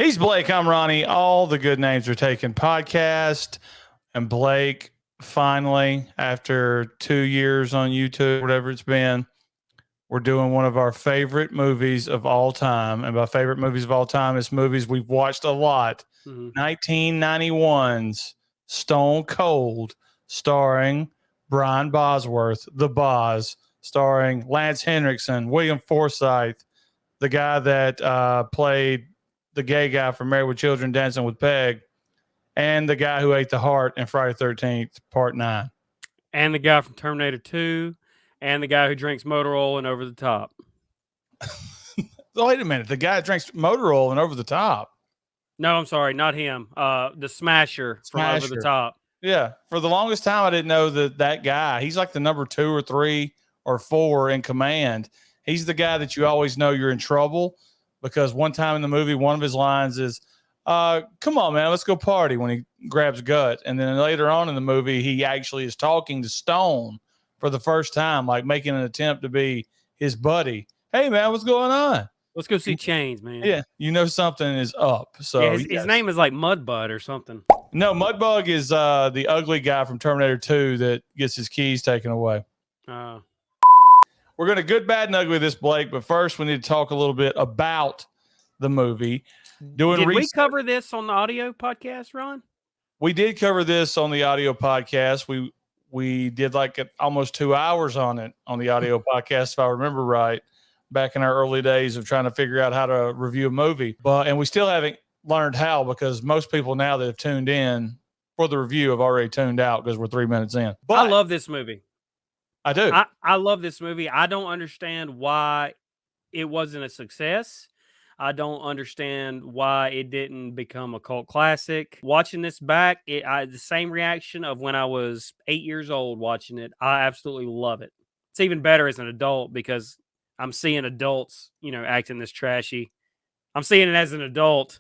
He's Blake. I'm Ronnie. All the good names are taken podcast. And Blake, finally, after 2 years on YouTube, whatever it's been, we're doing one of our favorite movies of all time. And by favorite movies of all time, it's movies we've watched a lot. 1991's Stone Cold, starring Brian Bosworth, the Boz, starring Lance Henriksen, William Forsythe, the guy that played the gay guy from Married with Children, Dancing with Peg, and the guy who ate the heart in Friday the 13th, Part 9. And the guy from Terminator 2, and the guy who drinks motor oil and Over the Top. Wait a minute. The guy that drinks motor oil and Over the Top. No, I'm sorry, not him. The Smasher from Over the Top. Yeah. For the longest time, I didn't know that guy. He's like the number 2 or 3 or 4 in command. He's the guy that you always know you're in trouble because one time in the movie, one of his lines is, come on, man, let's go party, when he grabs Gut. And then later on in the movie, he actually is talking to Stone for the first time, like making an attempt to be his buddy. Hey, man, what's going on? Let's go see Chains, man. Yeah, you know something is up. So yeah, his name is like Mudbud or something. No, Mudbug is the ugly guy from Terminator 2 that gets his keys taken away. We're going to good, bad, and ugly this, Blake. But first, we need to talk a little bit about the movie. Did we cover this on the audio podcast, Ron? We did cover this on the audio podcast. We did like almost 2 hours on it on the audio podcast, if I remember right, back in our early days of trying to figure out how to review a movie. And we still haven't learned how, because most people now that have tuned in for the review have already tuned out because we're 3 minutes in. But I love this movie. I do. I love this movie. I don't understand why it wasn't a success. I don't understand why it didn't become a cult classic. Watching this back, the same reaction of when I was 8 years old watching it. I absolutely love it. It's even better as an adult because I'm seeing adults, acting this trashy. I'm seeing it as an adult.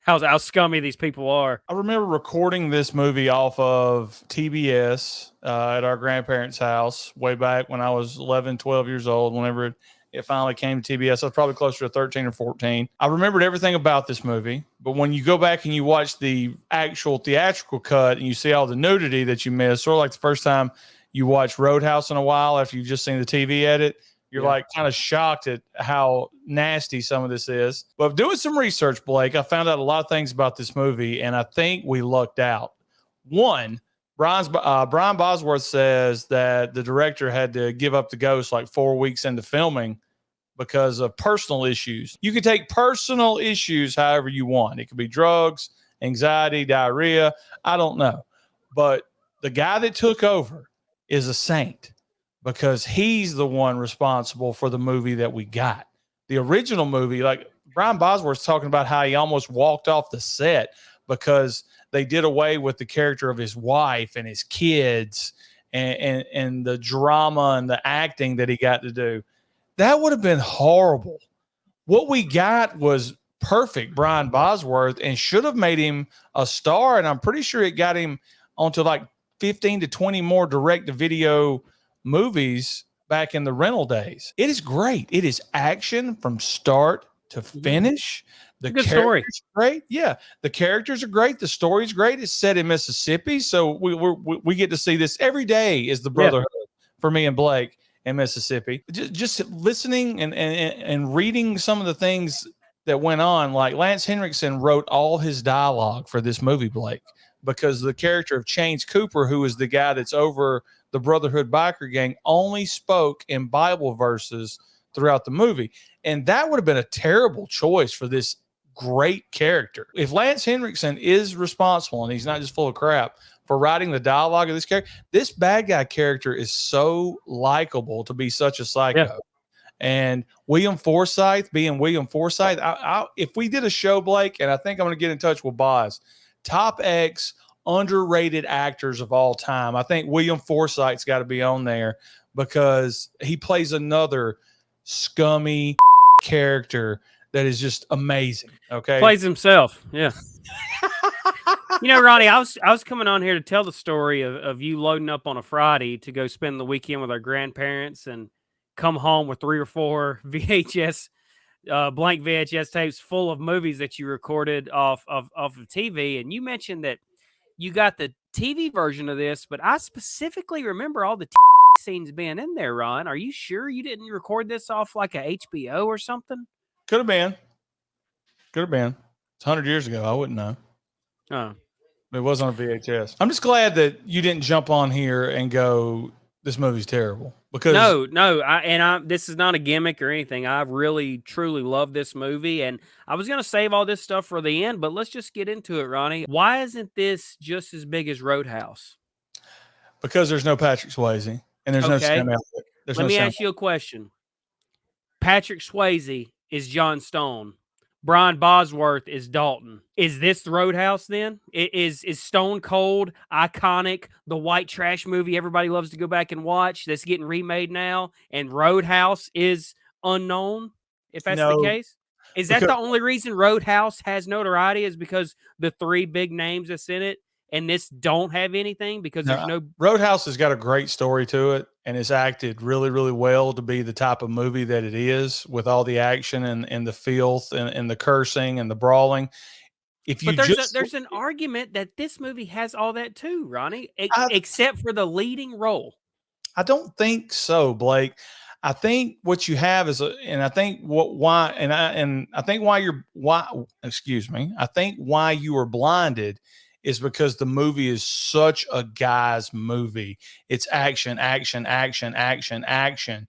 How scummy these people are. I remember recording this movie off of TBS at our grandparents' house way back when I was 11, 12 years old, whenever it finally came to TBS. I was probably closer to 13 or 14. I remembered everything about this movie, but when you go back and you watch the actual theatrical cut and you see all the nudity that you missed, sort of like the first time you watch Roadhouse in a while after you've just seen the TV edit, you're like kind of shocked at how nasty some of this is. But doing some research, Blake, I found out a lot of things about this movie, and I think we lucked out. One, Brian Bosworth says that the director had to give up the ghost like 4 weeks into filming because of personal issues. You can take personal issues however you want. It could be drugs, anxiety, diarrhea. I don't know. But the guy that took over is a saint, because he's the one responsible for the movie that we got. The original movie, like Brian Bosworth's talking about how he almost walked off the set because they did away with the character of his wife and his kids and the drama and the acting that he got to do. That would have been horrible. What we got was perfect Brian Bosworth and should have made him a star. And I'm pretty sure it got him onto like 15 to 20 more direct-to-video movies back in the rental days. It is great. It is action from start to finish. The characters are great. Yeah, the characters are great. The story's great. It's set in Mississippi, so we get to see this every day. Is the brotherhood for me and Blake in Mississippi? Just listening and reading some of the things that went on. Like Lance Henriksen wrote all his dialogue for this movie, Blake, because the character of Chains Cooper, who is the guy that's over the Brotherhood biker gang, only spoke in Bible verses throughout the movie. And that would have been a terrible choice for this great character. If Lance Henriksen is responsible, and he's not just full of crap, for writing the dialogue of this character, this bad guy character is so likable to be such a psycho. Yeah. And William Forsythe being William Forsythe, if we did a show, Blake, and I think I'm going to get in touch with Boz, top X underrated actors of all time, I think William Forsythe's got to be on there because he plays another scummy character that is just amazing. Okay, plays himself. Yeah. Ronnie, I was coming on here to tell the story of you loading up on a Friday to go spend the weekend with our grandparents and come home with 3 or 4 VHS blank VHS tapes full of movies that you recorded off of TV, and you mentioned that you got the TV version of this, but I specifically remember all the scenes being in there. Ron, are you sure you didn't record this off like a HBO or something? Could have been. Could have been. It's 100 years ago. I wouldn't know. Oh. It was on VHS. I'm just glad that you didn't jump on here and go, this movie's terrible. Because no, this is not a gimmick or anything. I really, truly love this movie, and I was going to save all this stuff for the end, but let's just get into it, Ronnie. Why isn't this just as big as Roadhouse? Because there's no Patrick Swayze, and there's no Sam Elliott. Let me ask you a question. Patrick Swayze is John Stone. Brian Bosworth is Dalton. Is this Roadhouse then? Is Stone Cold iconic, the white trash movie everybody loves to go back and watch that's getting remade now, and Roadhouse is unknown, if that's the case? Is that the only reason Roadhouse has notoriety, is because the three big names that's in it, and this don't have anything because there's no... Roadhouse has got a great story to it, and it's acted really, really well to be the type of movie that it is, with all the action and the filth and the cursing and the brawling. But there's an argument that this movie has all that too, Ronnie, except for the leading role. I don't think so, Blake. I think what you have is, I think why you were blinded is because the movie is such a guy's movie. It's action, action, action, action, action.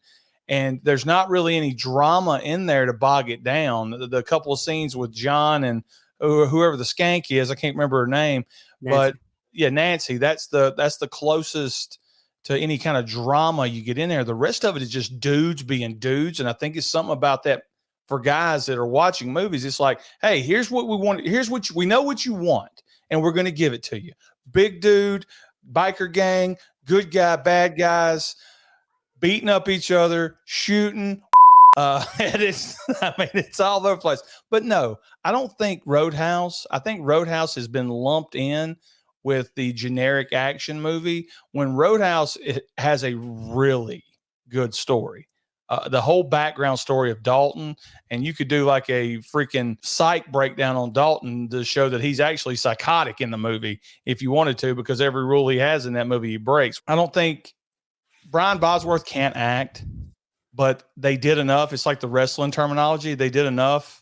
And there's not really any drama in there to bog it down. The couple of scenes with John and whoever the skank is, I can't remember her name, Nancy. But yeah, Nancy, that's the closest to any kind of drama you get in there. The rest of it is just dudes being dudes. And I think it's something about that for guys that are watching movies. It's like, hey, here's what we want. Here's what we know what you want, and we're going to give it to you. Big dude, biker gang, good guy, bad guys, beating up each other, shooting. And it's all over the place. But no, I don't think Roadhouse. I think Roadhouse has been lumped in with the generic action movie, when Roadhouse, it has a really good story. The whole background story of Dalton, and you could do like a freaking psych breakdown on Dalton to show that he's actually psychotic in the movie if you wanted to, because every rule he has in that movie he breaks. I don't think Brian Bosworth can't act, but they did enough. It's like the wrestling terminology. They did enough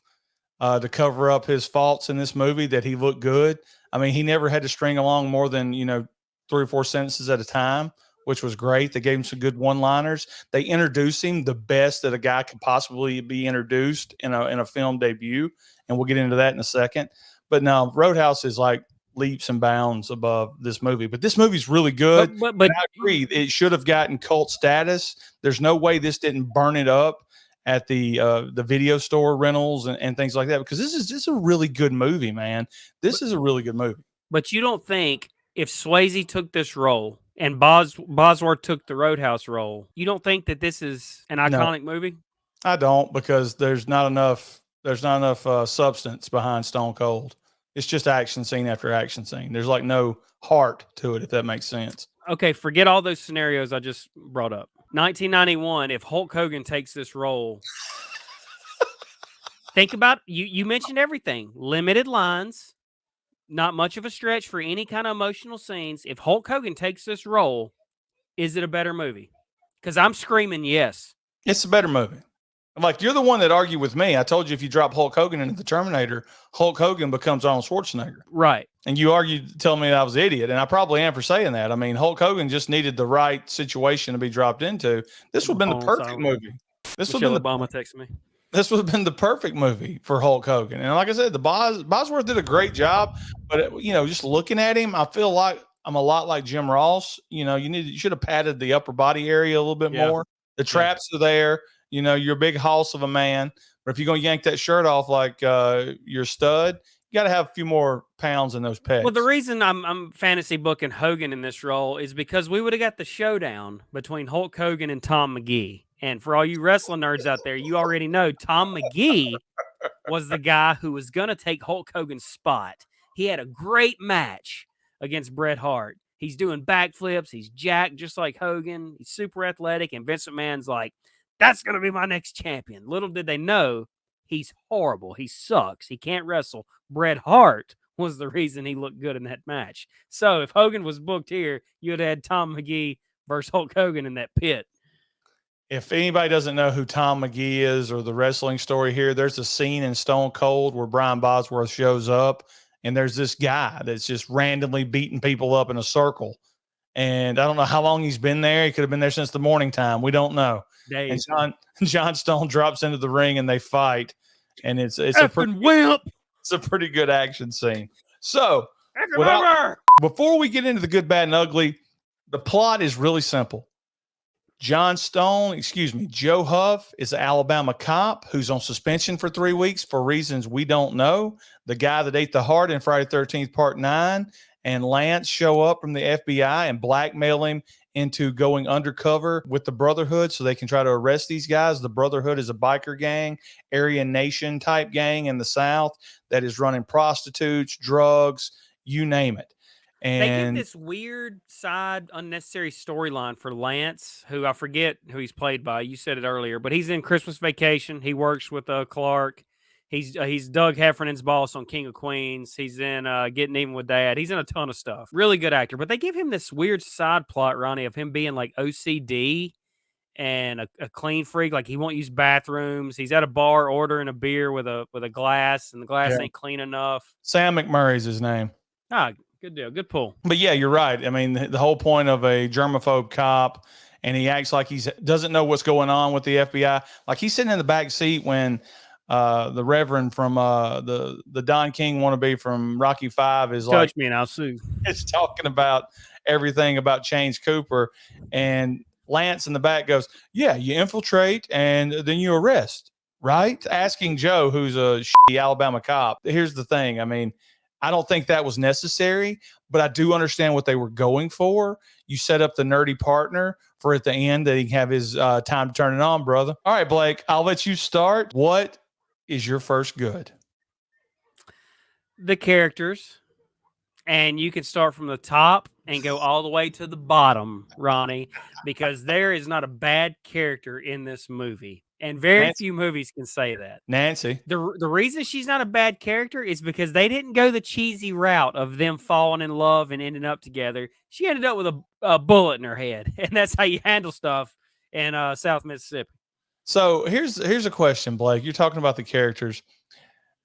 to cover up his faults in this movie that he looked good. I mean, he never had to string along more than, 3 or 4 sentences at a time, which was great. They gave him some good one-liners. They introduced him the best that a guy could possibly be introduced in a film debut, and we'll get into that in a second. But no, Roadhouse is like leaps and bounds above this movie. But this movie's really good. But I agree, it should have gotten cult status. There's no way this didn't burn it up at the video store rentals and things like that, because this is just a really good movie, man. This is a really good movie. But you don't think if Swayze took this role and Bosworth took the Roadhouse role, you don't think that this is an iconic movie? I don't, because there's not enough substance behind Stone Cold. It's just action scene after action scene. There's like no heart to it, if that makes sense. Okay, forget all those scenarios I just brought up. 1991, if Hulk Hogan takes this role, think about, you mentioned everything. Limited lines, not much of a stretch for any kind of emotional scenes. If Hulk Hogan takes this role, is it a better movie? Because I'm screaming yes. It's a better movie. Like, you're the one that argued with me. I told you if you drop Hulk Hogan into the Terminator, Hulk Hogan becomes Arnold Schwarzenegger. Right. And you argued, telling me I was an idiot, and I probably am for saying that. I mean, Hulk Hogan just needed the right situation to be dropped into. This would have been the perfect movie. This would have been Obama texted me. This would have been the perfect movie for Hulk Hogan. And like I said, Bosworth did a great job. But just looking at him, I feel like I'm a lot like Jim Ross. You should have padded the upper body area a little bit more. The traps are there. You're a big hoss of a man. But if you're going to yank that shirt off like your stud, you got to have a few more pounds in those pecs. Well, the reason I'm fantasy booking Hogan in this role is because we would have got the showdown between Hulk Hogan and Tom McGee. And for all you wrestling nerds out there, you already know Tom McGee was the guy who was going to take Hulk Hogan's spot. He had a great match against Bret Hart. He's doing backflips. He's jacked just like Hogan. He's super athletic. And Vince McMahon's like, that's going to be my next champion. Little did they know He's horrible. He sucks. He can't wrestle. Bret Hart was the reason he looked good in that match. So if Hogan was booked here, you'd have had Tom McGee versus Hulk Hogan in that pit. If anybody doesn't know who Tom McGee is or the wrestling story here, there's a scene in Stone Cold where Brian Bosworth shows up, and there's this guy that's just randomly beating people up in a circle. And I don't know how long he's been there. He could have been there since the morning time. We don't know. Days. And John Stone drops into the ring and they fight. And it's a pretty good action scene. So before we get into the good, bad, and ugly, the plot is really simple. Joe Huff is an Alabama cop who's on suspension for 3 weeks for reasons we don't know. The guy that ate the heart in Friday the 13th Part 9 and Lance show up from the FBI and blackmail him into going undercover with the Brotherhood so they can try to arrest these guys. The Brotherhood is a biker gang, Aryan Nation type gang in the South that is running prostitutes, drugs, you name it. And they give this weird side unnecessary storyline for Lance, who I forget who he's played by. You said it earlier, but he's in Christmas Vacation. He works with Clark. He's Doug Heffernan's boss on King of Queens. He's in Getting Even with Dad. He's in a ton of stuff. Really good actor. But they give him this weird side plot, Ronnie, of him being like OCD and a clean freak. Like he won't use bathrooms. He's at a bar ordering a beer with a glass, and the glass ain't clean enough. Sam McMurray's his name. Ah, good deal. Good pull. But yeah, you're right. I mean, the whole point of a germaphobe cop, and he acts like he doesn't know what's going on with the FBI. Like he's sitting in the back seat when the Reverend from the Don King wannabe from Rocky V is touch me and I'll sue. It's talking about everything about Chains Cooper, and Lance in the back goes, "Yeah, you infiltrate and then you arrest, right?" Asking Joe, who's a shitty Alabama cop. Here's the thing. I mean, I don't think that was necessary, but I do understand what they were going for. You set up the nerdy partner for at the end that he can have his time to turn it on, brother. All right, Blake, I'll let you start. What is your first good? The characters. And you can start from the top and go all the way to the bottom, Ronnie, because there is not a bad character in this movie. And very few movies can say that. Nancy. The reason she's not a bad character is because they didn't go the cheesy route of them falling in love and ending up together. She ended up with a bullet in her head, and that's how you handle stuff in South Mississippi. So here's a question, Blake. You're talking about the characters.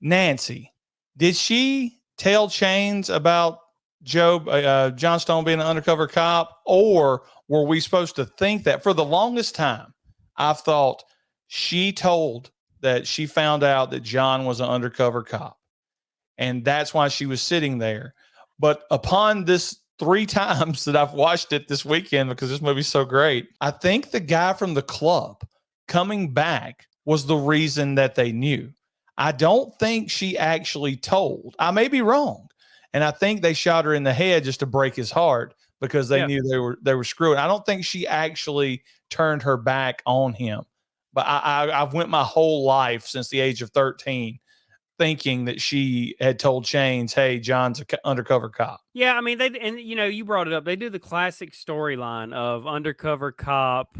Nancy, did she tell Chains about John Stone being an undercover cop, or were we supposed to think that? For the longest time, I've thought she told that she found out that John was an undercover cop, and that's why she was sitting there. But upon this 3 times that I've watched it this weekend, because this movie's so great, I think the guy from the club coming back was the reason that they knew. I don't think she actually told. I may be wrong. And I think they shot her in the head just to break his heart because they knew they were screwing. I don't think she actually turned her back on him. But I've went my whole life since the age of 13 thinking that she had told Chains, "Hey, John's an undercover cop." Yeah, I mean, you brought it up. They do the classic storyline of undercover cop,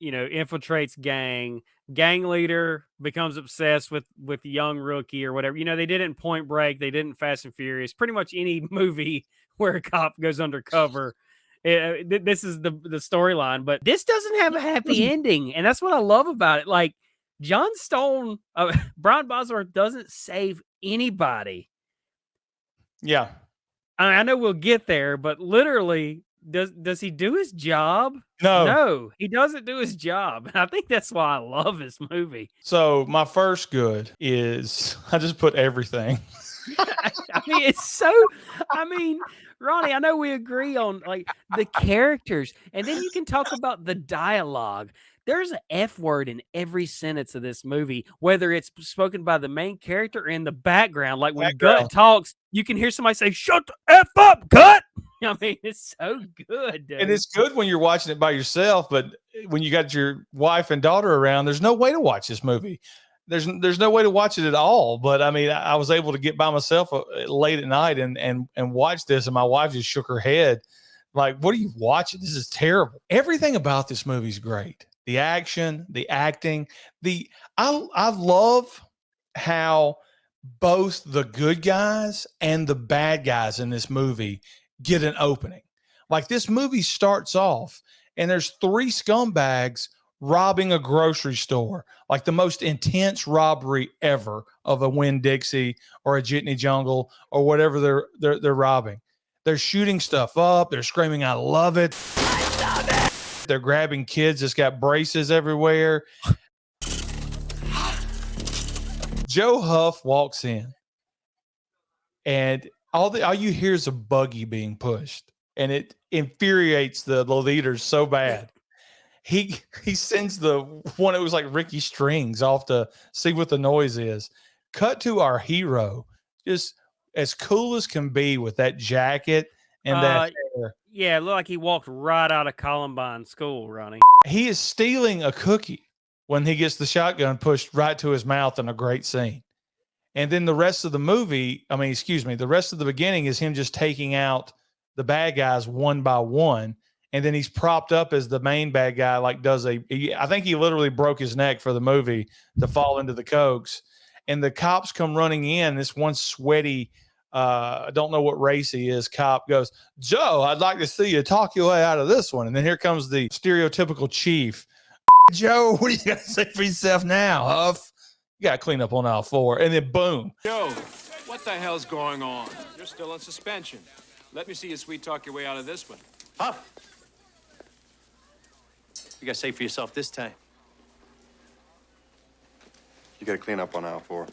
infiltrates gang leader becomes obsessed with the young rookie or whatever. They did it in Point Break. They did it in Fast and Furious. Pretty much any movie where a cop goes undercover, this is the storyline. But this doesn't have a happy ending, and that's what I love about it. Like John Stone, Brian Bosworth doesn't save anybody. Yeah, I know we'll get there, but literally, does he do his job? No, he doesn't do his job. And I think that's why I love this movie. So my first good is I just put everything. Ronnie, I know we agree on like the characters, and then you can talk about the dialogue. There's an F word in every sentence of this movie, whether it's spoken by the main character or in the background. Like when Gut talks, you can hear somebody say, "Shut the F up, Gut." I mean, it's so good, dude. And it's good when you're watching it by yourself, but when you got your wife and daughter around, there's no way to watch this movie. There's no way to watch it at all. But I mean, I was able to get by myself late at night and watch this, and my wife just shook her head like, "What are you watching? This is terrible." Everything about this movie is great. The action, the acting, I love how both the good guys and the bad guys in this movie get an opening. Like, this movie starts off and there's three scumbags robbing a grocery store, like the most intense robbery ever of a Winn-Dixie or a Jitney Jungle or whatever they're robbing. They're shooting stuff up. They're screaming, "I love it." They're grabbing kids that's got braces everywhere. Joe Huff walks in, and all you hear is a buggy being pushed, and it infuriates the leaders so bad. He sends the one, it was like Ricky Strings, off to see what the noise is. Cut to our hero, just as cool as can be with that jacket and that hair. Yeah, it looked like he walked right out of Columbine School, Ronnie. He is stealing a cookie when he gets the shotgun pushed right to his mouth in a great scene. And then the rest of the movie, the rest of the beginning is him just taking out the bad guys one by one. And then he's propped up as the main bad guy, like I think he literally broke his neck for the movie to fall into the cokes. And the cops come running in. This one sweaty, I don't know what race he is, cop goes, "Joe, I'd like to see you talk your way out of this one." And then here comes the stereotypical chief. "Joe, what do you got to say for yourself now, Huff? You got to clean up on aisle 4. And then boom. "Joe, what the hell's going on? You're still on suspension. Let me see you sweet talk your way out of this one." Huff! You gotta say for yourself this time. You gotta clean up on aisle 4.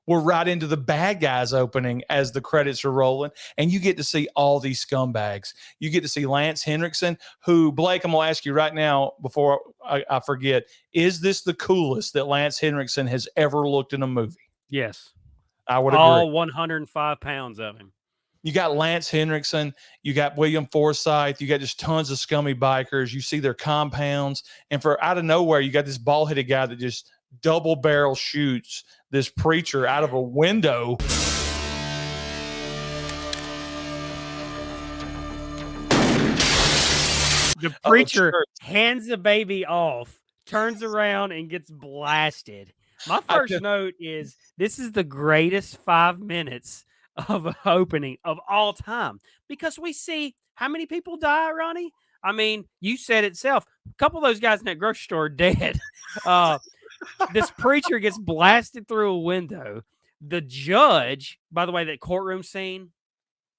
We're right into the bad guys opening as the credits are rolling, and you get to see all these scumbags. You get to see Lance Henriksen, who, Blake, I'm going to ask you right now before I forget, is this the coolest that Lance Henriksen has ever looked in a movie? Yes. I would agree. All 105 pounds of him. You got Lance Henriksen, you got William Forsythe, you got just tons of scummy bikers. You see their compounds, and for out of nowhere, you got this bald-headed guy that just double barrel shoots this preacher out of a window. The preacher hands the baby off, turns around, and gets blasted. My first note is this is the greatest 5 minutes of an opening of all time, because we see how many people die, Ronnie. I mean, you said it self. A couple of those guys in that grocery store are dead. This preacher gets blasted through a window. The judge, by the way, that courtroom scene,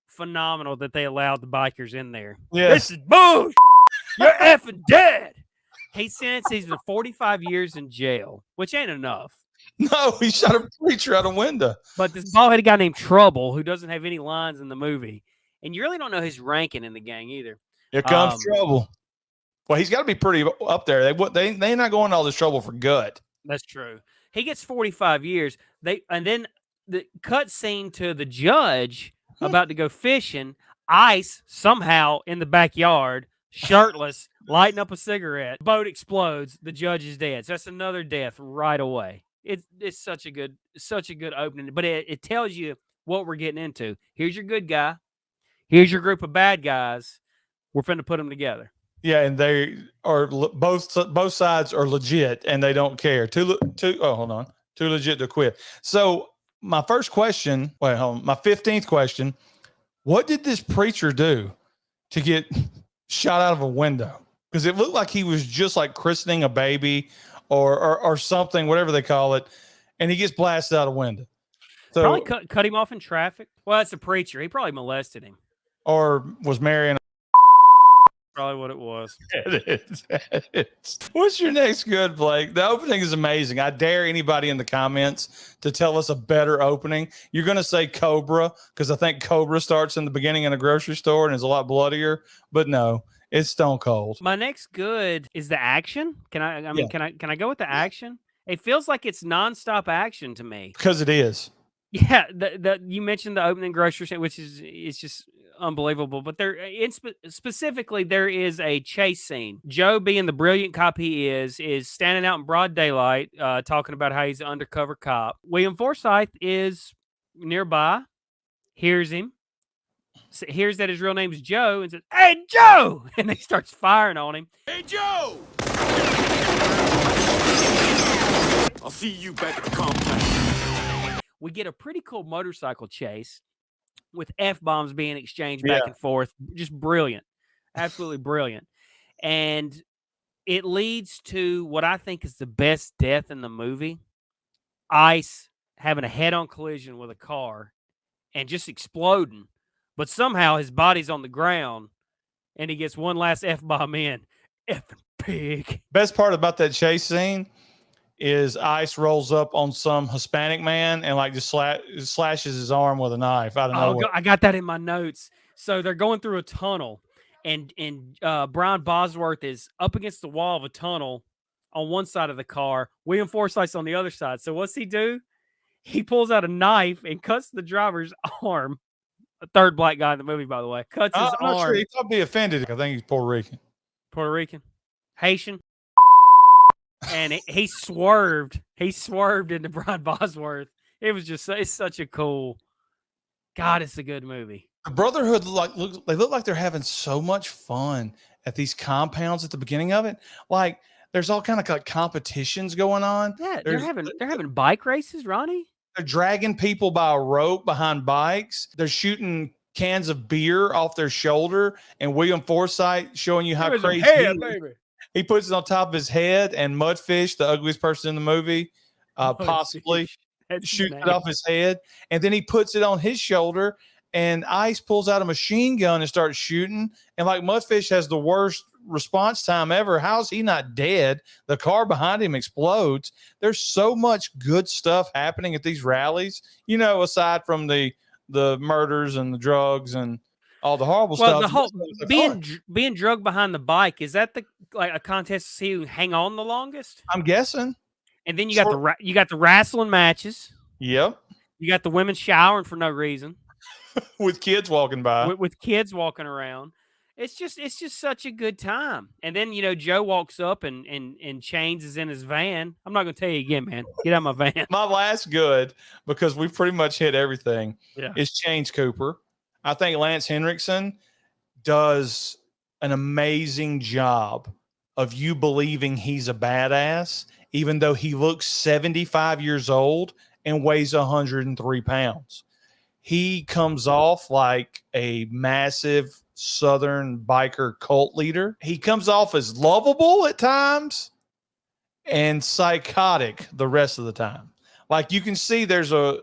phenomenal that they allowed the bikers in there. Yes. This is bullshit. You're effing dead. He sentences to 45 years in jail, which ain't enough. No, he shot a preacher out a window. But this bald-headed guy named Trouble, who doesn't have any lines in the movie, and you really don't know his ranking in the gang either. Here comes Trouble. Well, he's got to be pretty up there. They're not going to all this trouble for good. That's true. He gets 45 years. And then the cut scene to the judge about to go fishing, Ice somehow in the backyard, shirtless, lighting up a cigarette. Boat explodes. The judge is dead. So that's another death right away. It's such a good opening, but it tells you what we're getting into. Here's your good guy. Here's your group of bad guys. We're finna put them together. Yeah, and they are both sides are legit, and they don't care. Too legit to quit. So my first question, my 15th question: what did this preacher do to get shot out of a window? Because it looked like he was just like christening a baby or something, whatever they call it, and he gets blasted out a window. So, probably cut him off in traffic. Well, that's a preacher. He probably molested him. Or was marrying. Probably what it was. It is. What's your next good, Blake? The opening is amazing. I dare anybody in the comments to tell us a better opening. You're going to say Cobra, because I think Cobra starts in the beginning in a grocery store and is a lot bloodier. But no, it's Stone Cold. My next good is the action. Can I go with the action? It feels like it's nonstop action to me. Because it is. Yeah, you mentioned the opening grocery store, which is just unbelievable. But specifically, there is a chase scene. Joe, being the brilliant cop he is standing out in broad daylight, talking about how he's an undercover cop. William Forsythe is nearby, hears him, hears that his real name is Joe, and says, "Hey, Joe!" And he starts firing on him. "Hey, Joe! I'll see you back at the compound." we get a pretty cool motorcycle chase with F-bombs being exchanged back and forth. Just brilliant. Absolutely brilliant. And it leads to what I think is the best death in the movie. Ice having a head-on collision with a car and just exploding. But somehow his body's on the ground and he gets one last F-bomb in. Effing pig. Best part about that chase scene is Ice rolls up on some Hispanic man and like just slashes his arm with a knife out of nowhere. I got that in my notes. So they're going through a tunnel, and Brian Bosworth is up against the wall of a tunnel on one side of the car. William Forsythe's on the other side. So what's he do? He pulls out a knife and cuts the driver's arm. A third black guy in the movie, by the way. Cuts his I'm not arm. sure. He thought be offended. I think he's Puerto Rican. Puerto Rican, Haitian, and he swerved. He swerved into Brian Bosworth. It was just, it's such a cool. God, it's a good movie. The Brotherhood they look like they're having so much fun at these compounds at the beginning of it. Like there's all kind of like competitions going on. Yeah, they're having bike races, Ronnie. They're dragging people by a rope behind bikes. They're shooting cans of beer off their shoulder, and William Forsythe showing you how crazy he puts it on top of his head, and Mudfish, the ugliest person in the movie, possibly shoots it off his head, and then he puts it on his shoulder, and Ice pulls out a machine gun and starts shooting, and like Mudfish has the worst response time ever. How's he not dead? The car behind him explodes. There's so much good stuff happening at these rallies, you know, aside from the murders and the drugs and all the horrible stuff. The whole being drugged behind the bike, is that a contest to see who hang on the longest? I'm guessing. And then you got the wrestling matches. Yep. You got the women showering for no reason. With kids walking by. With kids walking around. It's just such a good time. And then, you know, Joe walks up and Chains is in his van. I'm not going to tell you again, man. Get out of my van. My last good, because we've pretty much hit everything, is Chains Cooper. I think Lance Henriksen does an amazing job of you believing he's a badass, even though he looks 75 years old and weighs 103 pounds. He comes off like a massive Southern biker cult leader. He comes off as lovable at times and psychotic the rest of the time. Like you can see there's a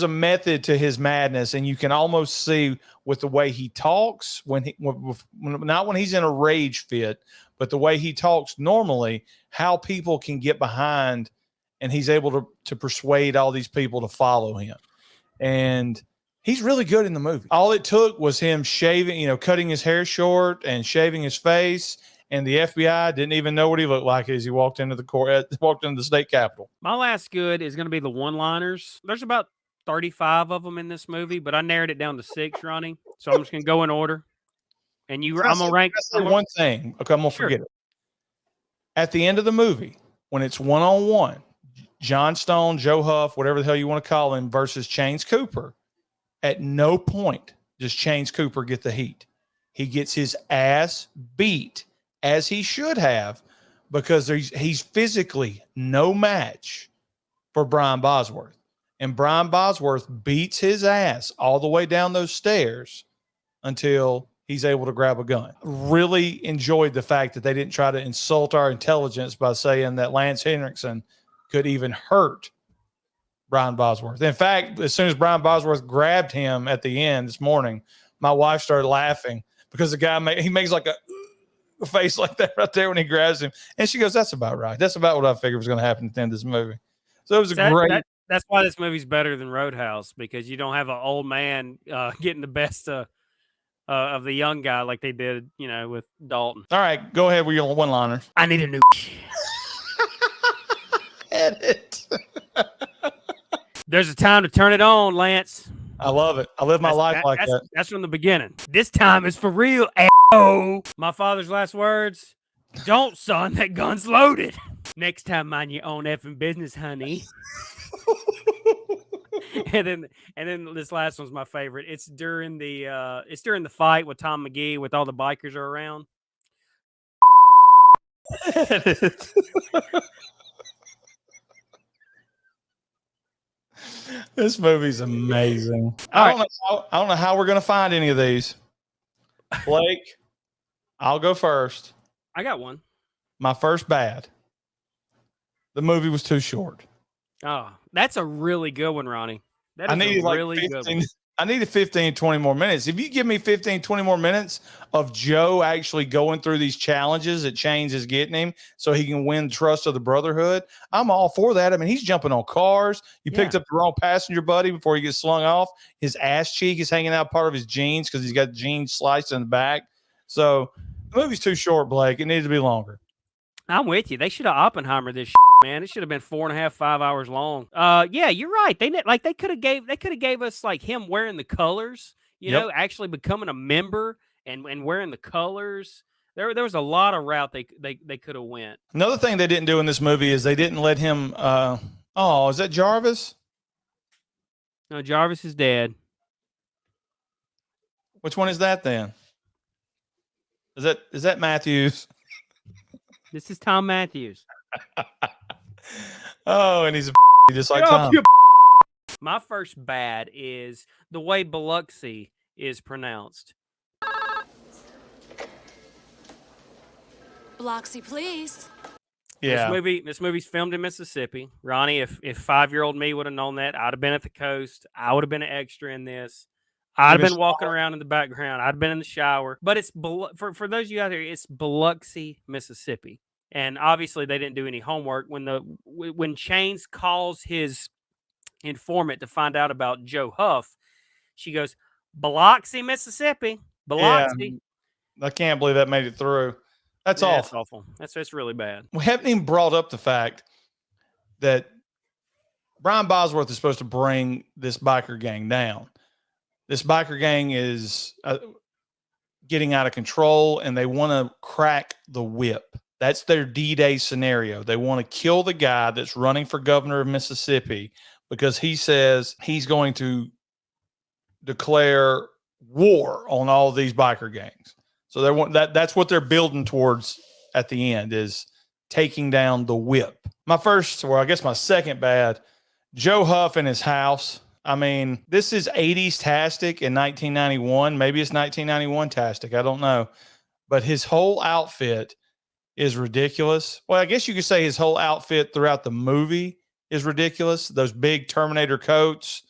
method to his madness, and you can almost see with the way he talks not when he's in a rage fit, but the way he talks normally, how people can get behind, and he's able to persuade all these people to follow him. And he's really good in the movie. All it took was him cutting his hair short and shaving his face, and the FBI didn't even know what he looked like as he walked into the state capitol. My last good is going to be the one-liners. There's about 35 of them in this movie, but I narrowed it down to 6, Ronnie. So I'm just going to go in order. And I'm going to rank one thing. Okay, I'm going to forget it. At the end of the movie, when it's one-on-one, John Stone, Joe Huff, whatever the hell you want to call him, versus Chains Cooper, at no point does Chains Cooper get the heat. He gets his ass beat, as he should have, because he's physically no match for Brian Bosworth. And Brian Bosworth beats his ass all the way down those stairs until he's able to grab a gun. Really enjoyed the fact that they didn't try to insult our intelligence by saying that Lance Henriksen could even hurt Brian Bosworth. In fact, as soon as Brian Bosworth grabbed him at the end this morning, my wife started laughing because the guy makes like a face like that right there when he grabs him. And she goes, "That's about right. That's about what I figured was going to happen at the end of this movie." So it was great. That's why this movie's better than Roadhouse, because you don't have an old man getting the best of the young guy like they did, with Dalton. All right, go ahead with your one-liners. I need a new edit. There's a time to turn it on, Lance. I love it. I live my life like that. That's from the beginning. This time is for real. My father's last words: "Don't, son. That gun's loaded. Next time, mind your own effing business, honey." and then this last one's my favorite. It's during the fight with Tom McGee, with all the bikers are around. This movie's amazing. All I don't know how we're gonna find any of these. Blake, I'll go first. I got one. My first bad. The movie was too short. Oh, that's a really good one, Ronnie. That is I needed a really good 15, one. I needed 15, 20 more minutes. If you give me 15, 20 more minutes of Joe actually going through these challenges that Chains is getting him so he can win the trust of the Brotherhood, I'm all for that. I mean, he's jumping on cars. You picked up the wrong passenger, buddy, before he gets slung off. His ass cheek is hanging out part of his jeans because he's got jeans sliced in the back. So the movie's too short, Blake. It needed to be longer. I'm with you. They should have Oppenheimer this man. It should have been 4.5, 5 hours long. Yeah, you're right. They could have gave us like him wearing the colors, you know, actually becoming a member and wearing the colors. There was a lot of route they could have went. Another thing they didn't do in this movie is they didn't let him is that Jarvis? No, Jarvis is dead. Which one is that then? Is that Matthews? This is Tom Matthews. Oh, and he's a just like Tom. My first bad is the way Biloxi is pronounced. Biloxi, please. Yeah. This movie's filmed in Mississippi. Ronnie, if 5-year-old me would have known that, I'd have been at the coast. I would have been an extra in this. I'd have been walking around in the background. I'd have been in the shower. But it's for those of you out there, it's Biloxi, Mississippi. And obviously they didn't do any homework. When Chains calls his informant to find out about Joe Huff, she goes, Biloxi, Mississippi. Biloxi. Yeah, I can't believe that made it through. That's awful. That's awful. That's really bad. We haven't even brought up the fact that Brian Bosworth is supposed to bring this biker gang down. This biker gang is getting out of control, and they want to crack the whip. That's their D-Day scenario. They want to kill the guy that's running for governor of Mississippi because he says he's going to declare war on all these biker gangs. So they want that's what they're building towards at the end, is taking down the whip. My second bad, Joe Huff in his house. I mean, this is 80s-tastic in 1991. Maybe it's 1991-tastic. I don't know. But his whole outfit is ridiculous. Well, I guess you could say his whole outfit throughout the movie is ridiculous. Those big Terminator coats.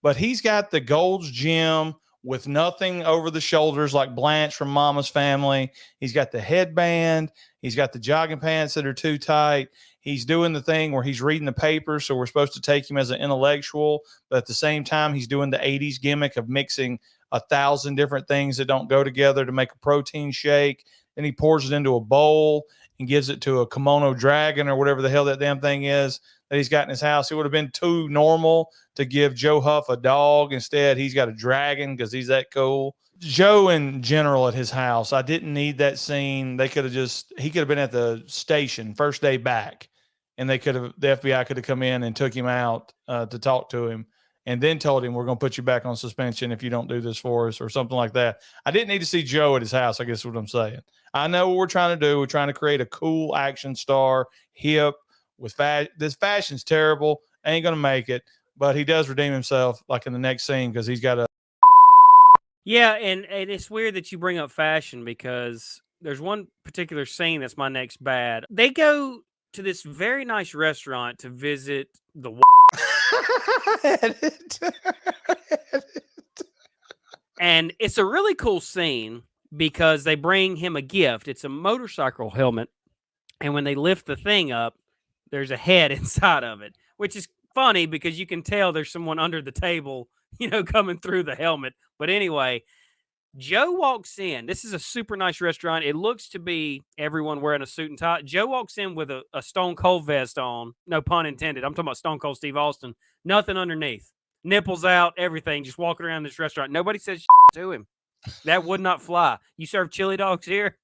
But he's got the Gold's Gym with nothing over the shoulders like Blanche from Mama's Family. He's got the headband. He's got the jogging pants that are too tight. He's doing the thing where he's reading the paper, so we're supposed to take him as an intellectual, but at the same time, he's doing the 80s gimmick of mixing 1,000 different things that don't go together to make a protein shake. Then he pours it into a bowl and gives it to a Komodo dragon or whatever the hell that damn thing is that he's got in his house. It would have been too normal to give Joe Huff a dog. Instead, he's got a dragon because he's that cool. Joe in general at his house, I didn't need that scene. He could have been at the station first day back, and the FBI could have come in and took him out to talk to him and then told him, we're going to put you back on suspension if you don't do this for us or something like that. I didn't need to see Joe at his house, I guess is what I'm saying. I know what we're trying to do. We're trying to create a cool action star, hip, with this fashion's terrible. Ain't going to make it, but he does redeem himself like in the next scene because he's got a. Yeah, and it's weird that you bring up fashion because there's one particular scene that's my next bad. They go to this very nice restaurant to visit the and it's a really cool scene because they bring him a gift. It's a motorcycle helmet, and when they lift the thing up, there's a head inside of it, which is funny because you can tell there's someone under the table, coming through the helmet. But anyway, Joe walks in. This is a super nice restaurant. It looks to be everyone wearing a suit and tie. Joe walks in with a Stone Cold vest on. No pun intended. I'm talking about Stone Cold Steve Austin. Nothing underneath. Nipples out, everything. Just walking around this restaurant. Nobody says to him. That would not fly. You serve chili dogs here?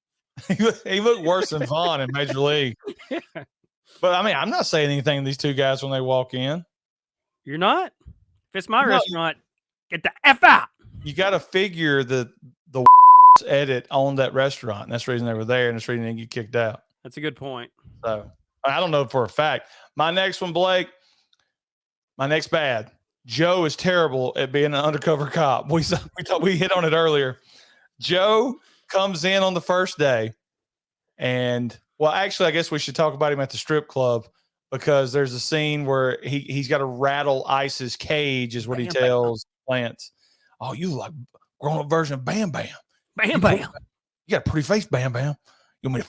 He looked worse than Vaughn in Major League. Yeah. But, I mean, I'm not saying anything to these two guys when they walk in. You're not? If it's my restaurant, get the F out. You got to figure the edit on that restaurant. That's the reason they were there, and that's the reason they get kicked out. That's a good point. So I don't know for a fact. My next one, Blake, My next bad. Joe is terrible at being an undercover cop. We thought we hit on it earlier. Joe comes in on the first day, and well, actually, I guess we should talk about him at the strip club because there's a scene where he's got to rattle Ice's cage, is what he tells Lance. Oh, you like grown up version of Bam Bam. Bam Bam. You got a pretty face, Bam Bam. You want me to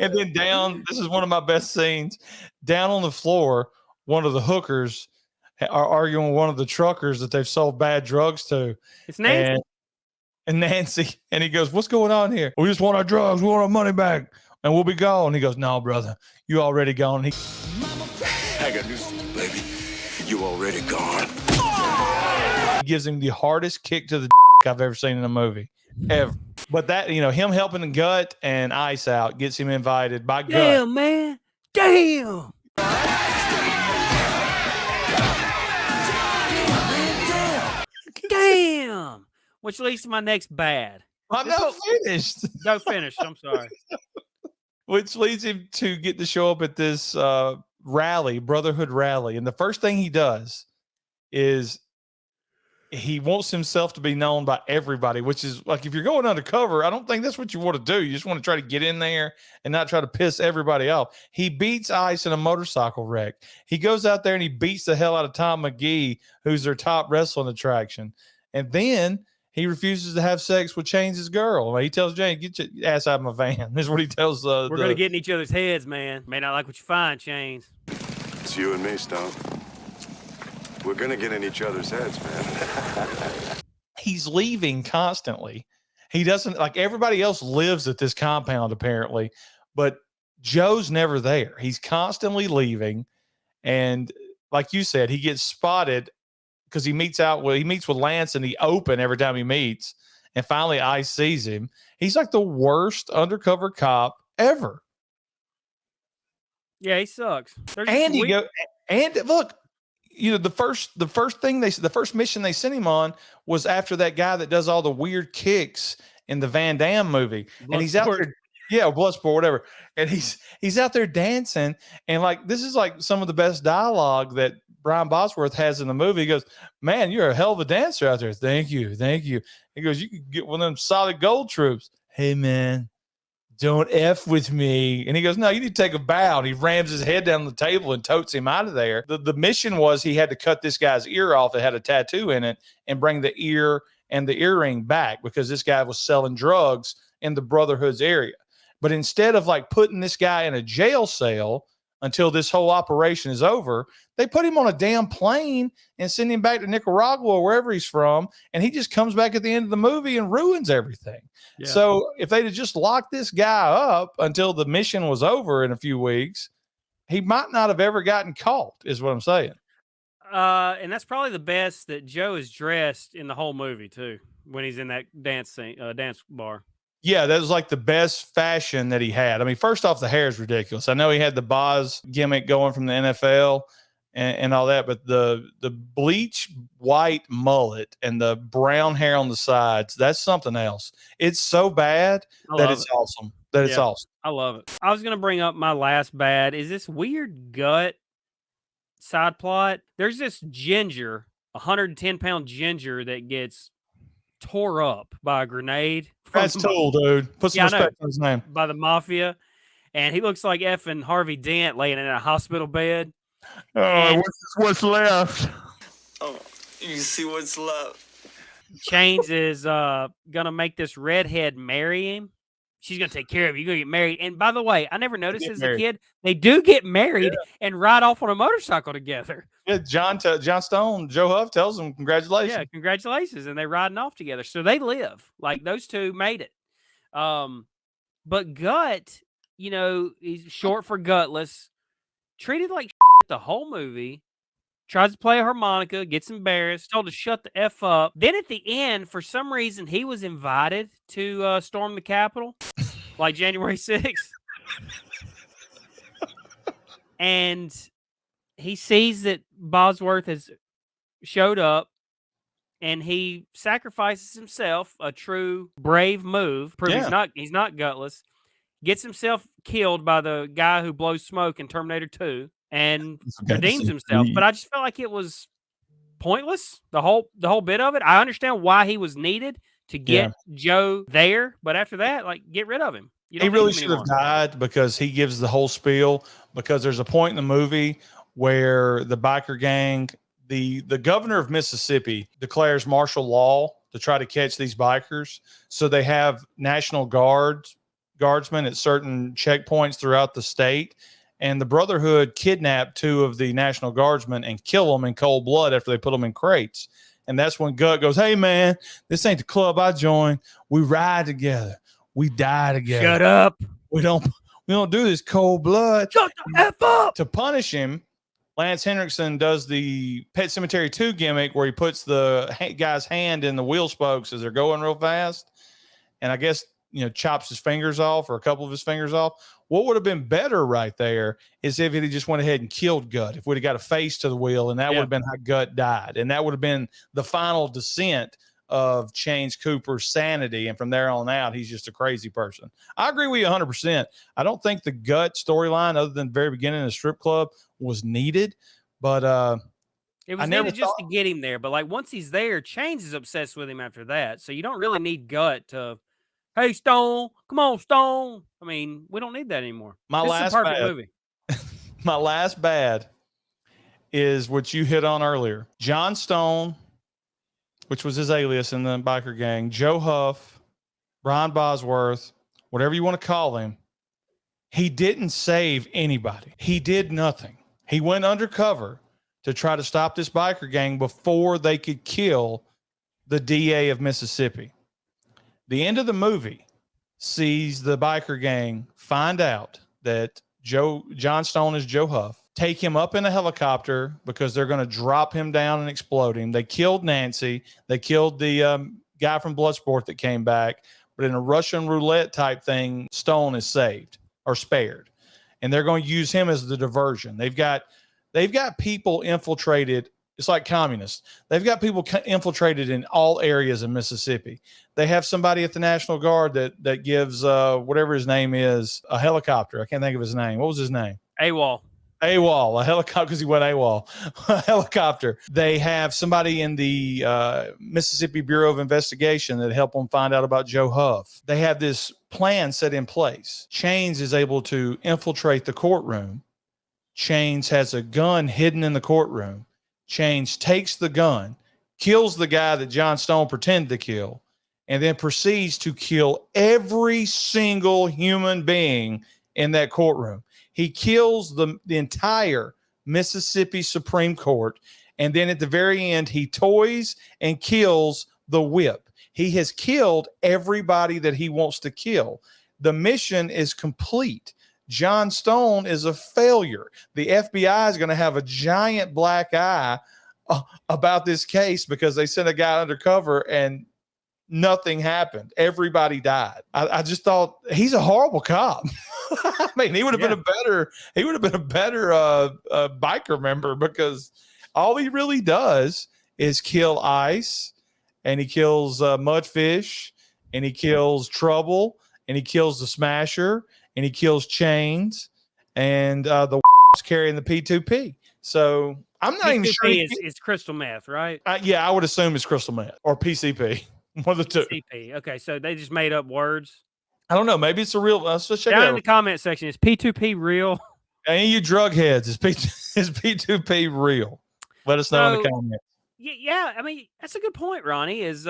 and then down, this is one of my best scenes. Down on the floor, one of the hookers are arguing with one of the truckers that they've sold bad drugs to. It's Nancy. And Nancy, and he goes, "What's going on here? We just want our drugs. We want our money back, and we'll be gone." He goes, "No, brother, you already gone." I got news for you, baby. You already gone. He gives him the hardest kick to the I've ever seen in a movie, ever. But that, him helping the Gut and Ice out gets him invited by Gut. Damn, man. Damn. Damn. Which leads to my next bad. I'm not finished. Go finish. I'm sorry. Which leads him to get to show up at this rally, Brotherhood rally. And the first thing he does is he wants himself to be known by everybody, which is like, if you're going undercover, I don't think that's what you want to do. You just want to try to get in there and not try to piss everybody off. He beats Ice in a motorcycle wreck. He goes out there and he beats the hell out of Tom McGee, who's their top wrestling attraction. And then he refuses to have sex with Chains' girl. He tells Jane, "Get your ass out of my van." This is what he tells. We're going to get in each other's heads, man. May not like what you find, Chains. It's you and me, Stone. We're gonna get in each other's heads, man. He's leaving constantly. He doesn't, like, everybody else lives at this compound apparently, but Joe's never there. He's constantly leaving. And like you said, he gets spotted because he meets with Lance in the open every time he meets. And finally Ice sees him. He's like the worst undercover cop ever. Yeah, he sucks. And look, the first mission they sent him on was after that guy that does all the weird kicks in the Van Damme movie. And he's out there, Bloodsport, whatever. And he's out there dancing. And like, this is like some of the best dialogue that Brian Bosworth has in the movie. He goes, "Man, you're a hell of a dancer out there. Thank you. Thank you." He goes, "You could get one of them solid gold troops." "Hey man, don't F with me." And he goes, "No, you need to take a bow." And he rams his head down the table and totes him out of there. The mission was he had to cut this guy's ear off that had a tattoo in it and bring the ear and the earring back because this guy was selling drugs in the Brotherhood's area. But instead of like putting this guy in a jail cell until this whole operation is over, they put him on a damn plane and send him back to Nicaragua or wherever he's from. And he just comes back at the end of the movie and ruins everything. Yeah. So if they'd have just locked this guy up until the mission was over in a few weeks, he might not have ever gotten caught, is what I'm saying. And that's probably the best that Joe is dressed in the whole movie too, when he's in that dance bar. Yeah, that was like the best fashion that he had. I mean, first off, the hair is ridiculous. I know he had the Boz gimmick going from the NFL and all that, but the bleach white mullet and the brown hair on the sides, that's something else. It's so bad that it's awesome. It's awesome. I love it. I was going to bring up my last bad is this weird Gut side plot. There's this ginger, 110-pound ginger that gets tore up by a grenade. That's Tool, dude. Put some respect on his name. By the mafia. And he looks like effing Harvey Dent laying in a hospital bed. Oh, what's left? Oh, you see what's left. Chains is gonna make this redhead marry him. She's gonna take care of you. You're gonna get married. And by the way, I never noticed as a kid, they do get married and ride off on a motorcycle together. Yeah, John Stone, Joe Huff tells them congratulations. Yeah, congratulations. And they're riding off together. So they live. Like those two made it. But Gut, he's short for gutless, treated like the whole movie, tries to play a harmonica, gets embarrassed, told to shut the F up. Then at the end, for some reason, he was invited to storm the Capitol, like January 6th. And he sees that Bosworth has showed up, and he sacrifices himself, a true brave move, proves he's not gutless, gets himself killed by the guy who blows smoke in Terminator 2. and forgot to redeems say himself. Creed. But I just felt like it was pointless. The whole bit of it. I understand why he was needed to Yeah. get Joe there, but after that, like, get rid of him. You He don't need really him should have anymore. died because he gives the whole spiel. Because there's a point in the movie where the biker gang, the governor of Mississippi declares martial law to try to catch these bikers. So they have National guardsmen at certain checkpoints throughout the state. And the Brotherhood kidnapped 2 of the National Guardsmen and kill them in cold blood after they put them in crates. And that's when Gut goes, "Hey man, this ain't the club I joined. We ride together. We die together. Shut up. We don't do this cold blood." Shut the F up. To punish him, Lance Henriksen does the Pet Cemetery 2 gimmick where he puts the guy's hand in the wheel spokes as they're going real fast. And I guess, chops his fingers off or a couple of his fingers off. What would have been better right there is if he just went ahead and killed Gut. If we'd have got a face to the wheel, and that would have been how Gut died. And that would have been the final descent of Chains Cooper's sanity. And from there on out, he's just a crazy person. I agree with you 100%. I don't think the Gut storyline, other than the very beginning of the strip club, was needed. But It was needed just to get him there. But like once he's there, Chains is obsessed with him after that. So you don't really need Gut to, hey, Stone, come on, Stone. I mean, we don't need that anymore. My This last is a perfect bad. movie. My last bad is what you hit on earlier. John Stone, which was his alias in the biker gang, Joe Huff, Brian Bosworth, whatever you want to call him, he didn't save anybody. He did nothing. He went undercover to try to stop this biker gang before they could kill the DA of Mississippi. The end of the movie sees the biker gang find out that John Stone is Joe Huff, take him up in a helicopter because they're going to drop him down and explode him. They killed Nancy. They killed the guy from Bloodsport that came back. But in a Russian roulette type thing, Stone is saved or spared. And they're going to use him as the diversion. They've got people infiltrated. It's like communists. They've got people infiltrated in all areas of Mississippi. They have somebody at the National Guard that gives whatever his name is a helicopter. I can't think of his name. What was his name? AWOL, a helicopter, because he went AWOL. A helicopter. They have somebody in the Mississippi Bureau of Investigation that help them find out about Joe Huff. They have this plan set in place. Chains is able to infiltrate the courtroom. Chains has a gun hidden in the courtroom. Chains takes the gun, kills the guy that John Stone pretended to kill, and then proceeds to kill every single human being in that courtroom. He kills the entire Mississippi Supreme Court, and then at the very end, he toys and kills the whip. He has killed everybody that he wants to kill. The mission is complete. John Stone is a failure. The FBI is going to have a giant black eye about this case because they sent a guy undercover and nothing happened. Everybody died. I just thought he's a horrible cop. I mean, he would have been a better biker member because all he really does is kill Ice, and he kills Mudfish, and he kills Trouble, and he kills the Smasher, and he kills Chains, and the carrying the P2P. So I'm not even sure. It's crystal meth, right? Yeah, I would assume it's crystal meth or PCP. One of the two. PCP. Okay, so they just made up words. I don't know. Maybe it's a real. Let's check it Down out. in the comment section, is P2P real? Any of you drug heads, is P2P real? Let us know in the comments. Yeah, I mean, that's a good point, Ronnie, is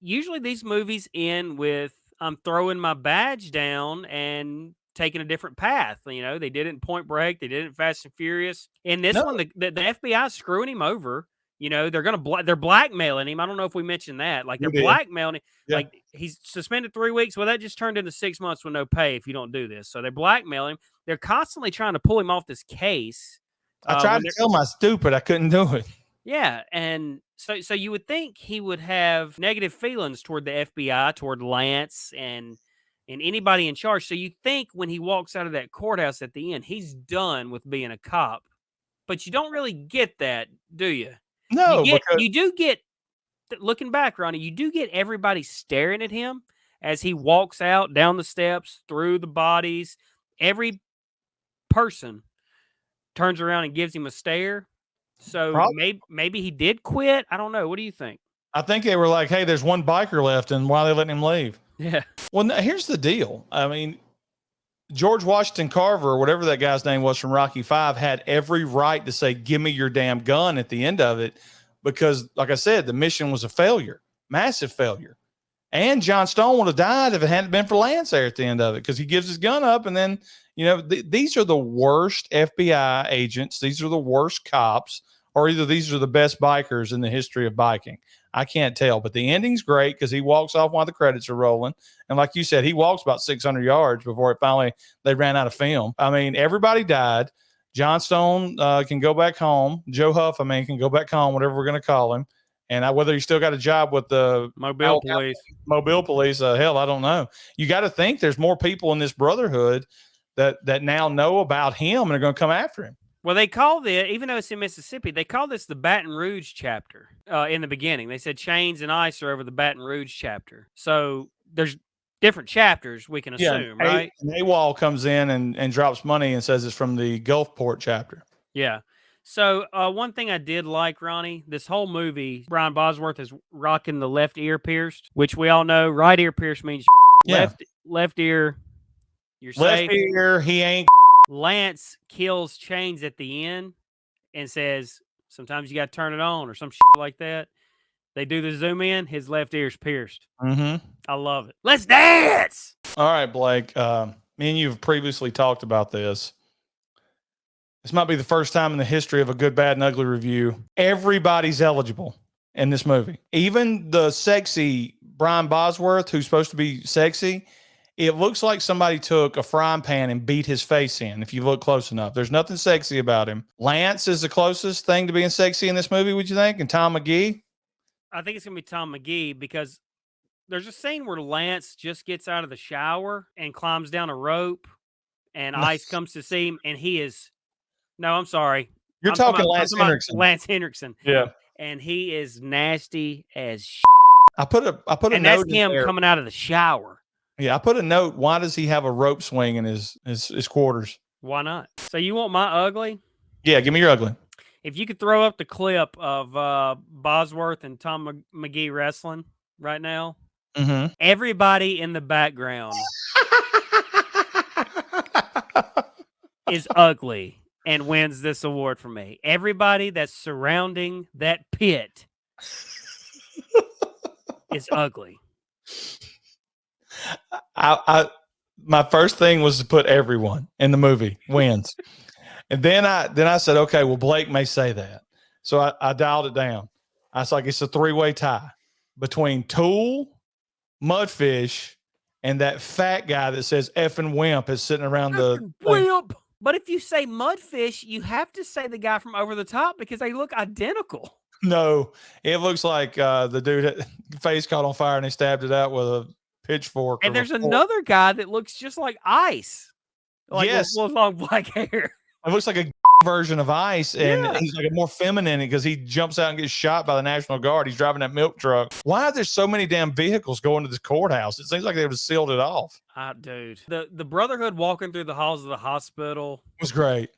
usually these movies end with I'm throwing my badge down and taking a different path. You know, they did it in Point Break. They did it in Fast and Furious. In this one, the FBI is screwing him over. You know, they're blackmailing him. I don't know if we mentioned that. Like, they're blackmailing him. Yeah. Like, he's suspended 3 weeks. Well, that just turned into 6 months with no pay if you don't do this. So they're blackmailing him. They're constantly trying to pull him off this case. I tried to tell my stupid. I couldn't do it. Yeah, and so you would think he would have negative feelings toward the FBI, toward Lance, and anybody in charge. So you think when he walks out of that courthouse at the end, he's done with being a cop. But you don't really get that, do you? No, you do get, looking back, Ronnie, you do get everybody staring at him as he walks out down the steps, through the bodies. Every person turns around and gives him a stare. So Probably. maybe he did quit. I don't know. What do you think? I think they were like, hey, there's one biker left, and why are they letting him leave? Yeah. Well, no, here's the deal. I mean, George Washington Carver, or whatever that guy's name was from Rocky V, had every right to say, give me your damn gun at the end of it. Because, like I said, the mission was a failure, massive failure. And John Stone would have died if it hadn't been for Lance there at the end of it, because he gives his gun up. And then, these are the worst FBI agents. These are the worst cops, or either these are the best bikers in the history of biking. I can't tell, but the ending's great because he walks off while the credits are rolling. And like you said, he walks about 600 yards before they ran out of film. I mean, everybody died. John Stone can go back home. Joe Huff, can go back home, whatever we're going to call him. And whether he still got a job with the Mobile Police. Mobile Police, hell, I don't know. You got to think there's more people in this brotherhood that now know about him and are going to come after him. Well, they called it, even though it's in Mississippi, they call this the Baton Rouge chapter in the beginning. They said Chains and Ice are over the Baton Rouge chapter. So there's different chapters we can assume, right? And AWOL comes in and drops money and says it's from the Gulfport chapter. Yeah. So one thing I did like, Ronnie, this whole movie, Brian Bosworth is rocking the left ear pierced, which we all know right ear pierced means left ear, you're safe. Left ear, he ain't. Lance kills Chains at the end and says, sometimes you got to turn it on or some shit like that. They do the zoom in, his left ear's pierced. Mm-hmm. I love it. Let's dance! All right, Blake. Me and you have previously talked about this. This might be the first time in the history of a Good, Bad, and Ugly review. Everybody's eligible in this movie. Even the sexy Brian Bosworth, who's supposed to be sexy, it looks like somebody took a frying pan and beat his face in, if you look close enough. There's nothing sexy about him. Lance is the closest thing to being sexy in this movie, would you think? And Tom McGee? I think it's going to be Tom McGee because there's a scene where Lance just gets out of the shower and climbs down a rope and Ice comes to see him and he is... No, I'm sorry. You're talking Lance Henriksen. Lance Henriksen. Yeah. And he is nasty as shit. I put a and note that's him coming out of the shower. Yeah, I put a note. Why does he have a rope swing in his quarters? Why not? So you want my ugly? Yeah, give me your ugly. If you could throw up the clip of Bosworth and Tom McGee wrestling right now, everybody in the background is ugly and wins this award for me. Everybody that's surrounding that pit is ugly. My first thing was to put everyone in the movie wins. And then I said, okay, well, Blake may say that. So I dialed it down. I was like, it's a 3-way tie between Tool, Mudfish, and that fat guy that says effing wimp is sitting around the wimp. But if you say Mudfish, you have to say the guy from Over the Top because they look identical. No, it looks like the dude face caught on fire and he stabbed it out with a pitchfork. And there's another guy that looks just like Ice. Like with long black hair. It looks like a version of Ice, and he's like a more feminine because he jumps out and gets shot by the National Guard. He's driving that milk truck. Why are there so many damn vehicles going to this courthouse? It seems like they would have sealed it off. Dude. The Brotherhood walking through the halls of the hospital was great.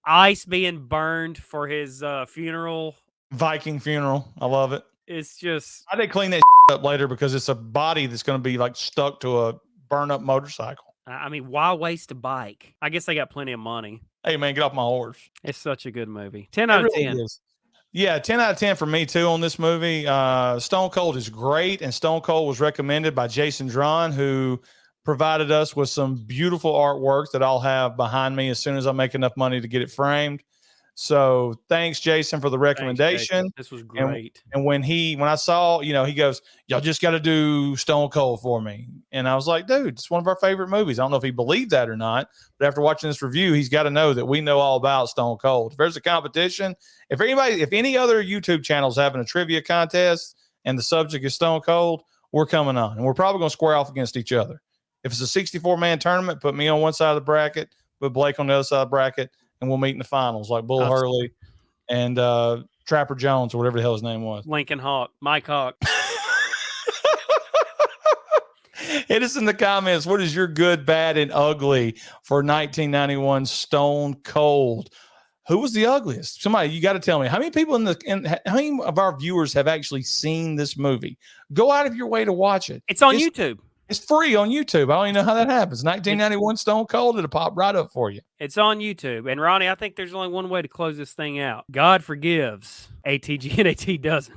Ice being burned for his funeral. Viking funeral. I love it. It's just... I did clean that up later because it's a body that's going to be like stuck to a burn up motorcycle. I mean, why waste a bike? I guess they got plenty of money. Hey, man, get off my horse. It's such a good movie. 10 out of 10. Yeah, 10 out of 10 for me, too, on this movie. Stone Cold is great, and Stone Cold was recommended by Jason Drawn, who provided us with some beautiful artwork that I'll have behind me as soon as I make enough money to get it framed. So thanks, Jason, for the recommendation. Thanks, this was great. And when I saw, he goes, y'all just got to do Stone Cold for me. And I was like, dude, it's one of our favorite movies. I don't know if he believed that or not, but after watching this review, he's got to know that we know all about Stone Cold. If there's a competition, if any other YouTube channel's having a trivia contest and the subject is Stone Cold, we're coming on. And we're probably going to square off against each other. If it's a 64-man tournament, put me on one side of the bracket, put Blake on the other side of the bracket, and we'll meet in the finals like Bull Hurley and Trapper Jones or whatever the hell his name was. Lincoln Hawk, Mike Hawk. Hit us in the comments. What is your good, bad, and ugly for 1991 Stone Cold? Who was the ugliest? Somebody, you got to tell me. How many people how many of our viewers have actually seen this movie? Go out of your way to watch it. It's on YouTube. It's free on YouTube. I don't even know how that happens. 1991 Stone Cold, it'll pop right up for you. It's on YouTube. And Ronnie, I think there's only one way to close this thing out. God forgives. ATG and AT doesn't.